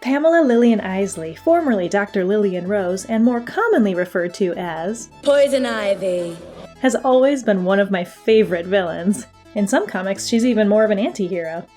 Pamela Lillian Isley, formerly Dr. Lillian Rose, and more commonly referred to as Poison Ivy, has always been one of my favorite villains. In some comics, she's even more of an anti-hero.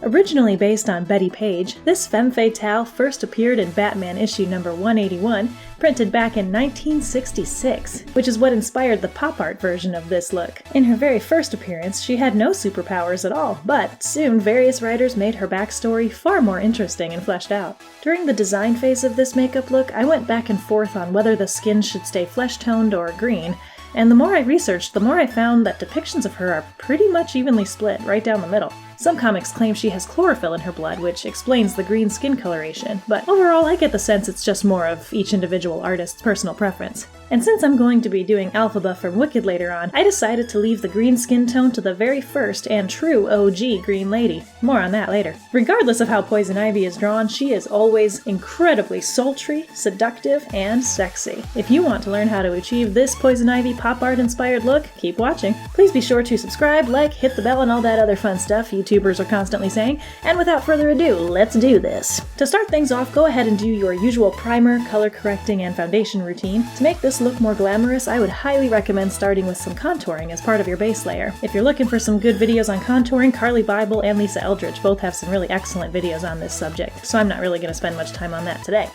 Originally based on Betty Page, this femme fatale first appeared in Batman issue number 181, printed back in 1966, which is what inspired the pop art version of this look. In her very first appearance, she had no superpowers at all, but soon various writers made her backstory far more interesting and fleshed out. During the design phase of this makeup look, I went back and forth on whether the skin should stay flesh-toned or green, and the more I researched, the more I found that depictions of her are pretty much evenly split, right down the middle. Some comics claim she has chlorophyll in her blood, which explains the green skin coloration, but overall I get the sense it's just more of each individual artist's personal preference. And since I'm going to be doing Alphaba from Wicked later on, I decided to leave the green skin tone to the very first and true OG Green Lady. More on that later. Regardless of how Poison Ivy is drawn, she is always incredibly sultry, seductive, and sexy. If you want to learn how to achieve this Poison Ivy pop art inspired look, keep watching. Please be sure to subscribe, like, hit the bell, and all that other fun stuff YouTubers are constantly saying. And without further ado, let's do this. To start things off, go ahead and do your usual primer, color correcting, and foundation routine. To make this look more glamorous, I would highly recommend starting with some contouring as part of your base layer. If you're looking for some good videos on contouring, Carly Bible and Lisa Eldridge both have some really excellent videos on this subject, so I'm not really going to spend much time on that today.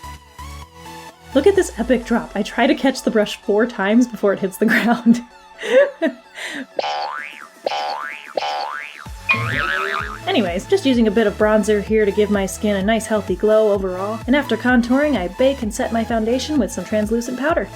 Look at this epic drop. I try to catch the brush 4 times before it hits the ground. Anyways, just using a bit of bronzer here to give my skin a nice healthy glow overall, and after contouring I bake and set my foundation with some translucent powder.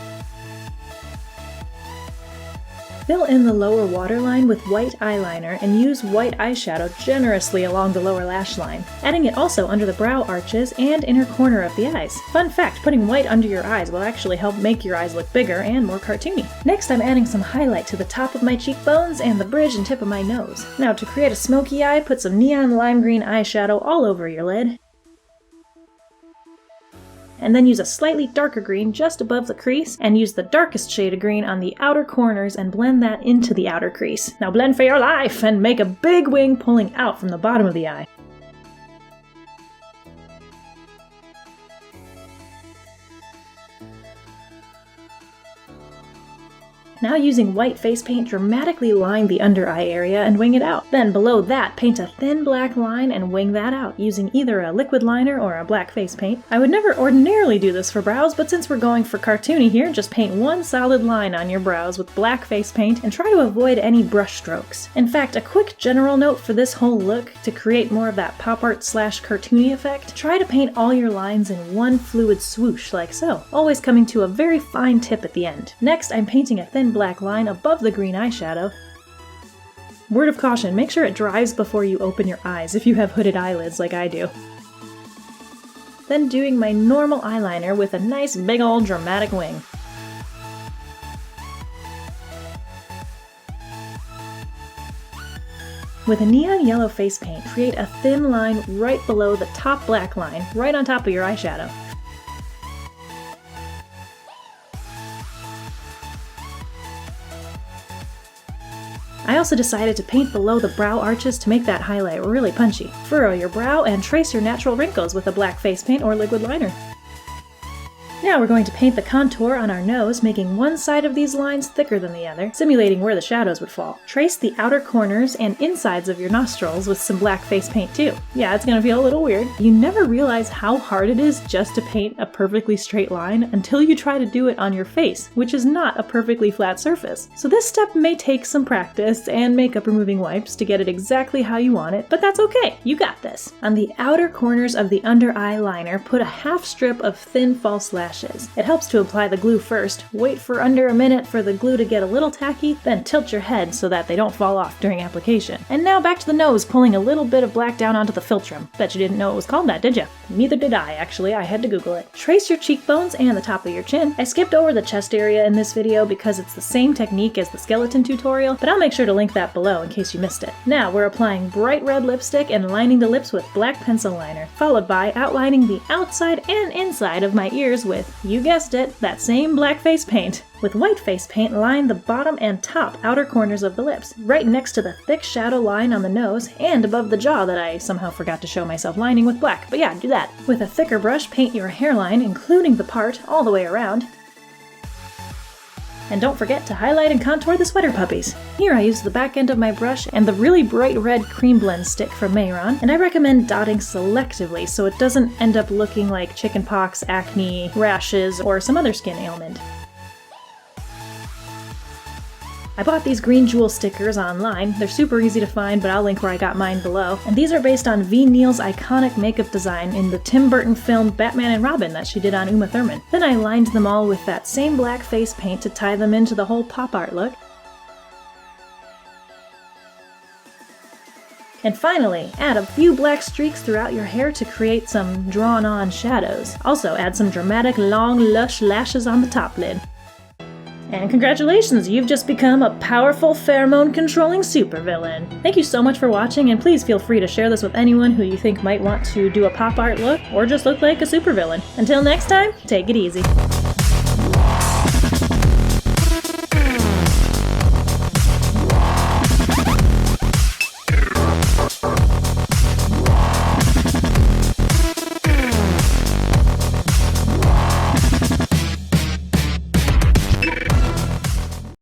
Fill in the lower waterline with white eyeliner and use white eyeshadow generously along the lower lash line, adding it also under the brow arches and inner corner of the eyes. Fun fact, putting white under your eyes will actually help make your eyes look bigger and more cartoony. Next, I'm adding some highlight to the top of my cheekbones and the bridge and tip of my nose. Now to create a smoky eye, put some neon lime green eyeshadow all over your lid, and then use a slightly darker green just above the crease, and use the darkest shade of green on the outer corners and blend that into the outer crease. Now blend for your life and make a big wing pulling out from the bottom of the eye. Now using white face paint, dramatically line the under eye area and wing it out. Then below that, paint a thin black line and wing that out, using either a liquid liner or a black face paint. I would never ordinarily do this for brows, but since we're going for cartoony here, just paint one solid line on your brows with black face paint and try to avoid any brush strokes. In fact, a quick general note for this whole look, to create more of that pop art / cartoony effect, try to paint all your lines in one fluid swoosh like so, always coming to a very fine tip at the end. Next, I'm painting a thin black line above the green eyeshadow. Word of caution, make sure it dries before you open your eyes if you have hooded eyelids like I do. Then doing my normal eyeliner with a nice big old dramatic wing. With a neon yellow face paint, create a thin line right below the top black line, right on top of your eyeshadow. I also decided to paint below the brow arches to make that highlight really punchy. Furrow your brow and trace your natural wrinkles with a black face paint or liquid liner. Now we're going to paint the contour on our nose, making one side of these lines thicker than the other, simulating where the shadows would fall. Trace the outer corners and insides of your nostrils with some black face paint too. Yeah, it's gonna feel a little weird. You never realize how hard it is just to paint a perfectly straight line until you try to do it on your face, which is not a perfectly flat surface. So this step may take some practice and makeup removing wipes to get it exactly how you want it, but that's okay, you got this. On the outer corners of the under eye liner, put a half strip of thin false lashes. It helps to apply the glue first, wait for under a minute for the glue to get a little tacky, then tilt your head so that they don't fall off during application. And now back to the nose, pulling a little bit of black down onto the philtrum. Bet you didn't know it was called that, did ya? Neither did I, actually. I had to Google it. Trace your cheekbones and the top of your chin. I skipped over the chest area in this video because it's the same technique as the skeleton tutorial, but I'll make sure to link that below in case you missed it. Now we're applying bright red lipstick and lining the lips with black pencil liner, followed by outlining the outside and inside of my ears with with, you guessed it, that same black face paint. With white face paint, line the bottom and top outer corners of the lips, right next to the thick shadow line on the nose and above the jaw that I somehow forgot to show myself lining with black, but yeah, do that. With a thicker brush, paint your hairline, including the part all the way around. And don't forget to highlight and contour the sweater puppies. Here I use the back end of my brush and the really bright red CreamBlends stick from Mayron, and I recommend dotting selectively so it doesn't end up looking like chickenpox, acne, rashes, or some other skin ailment. I bought these green jewel stickers online. They're super easy to find, but I'll link where I got mine below. And these are based on V. Neal's iconic makeup design in the Tim Burton film Batman and Robin that she did on Uma Thurman. Then I lined them all with that same black face paint to tie them into the whole pop art look. And finally, add a few black streaks throughout your hair to create some drawn-on shadows. Also, add some dramatic, long, lush lashes on the top lid. And congratulations, you've just become a powerful pheromone-controlling supervillain! Thank you so much for watching, and please feel free to share this with anyone who you think might want to do a pop art look, or just look like a supervillain. Until next time, take it easy.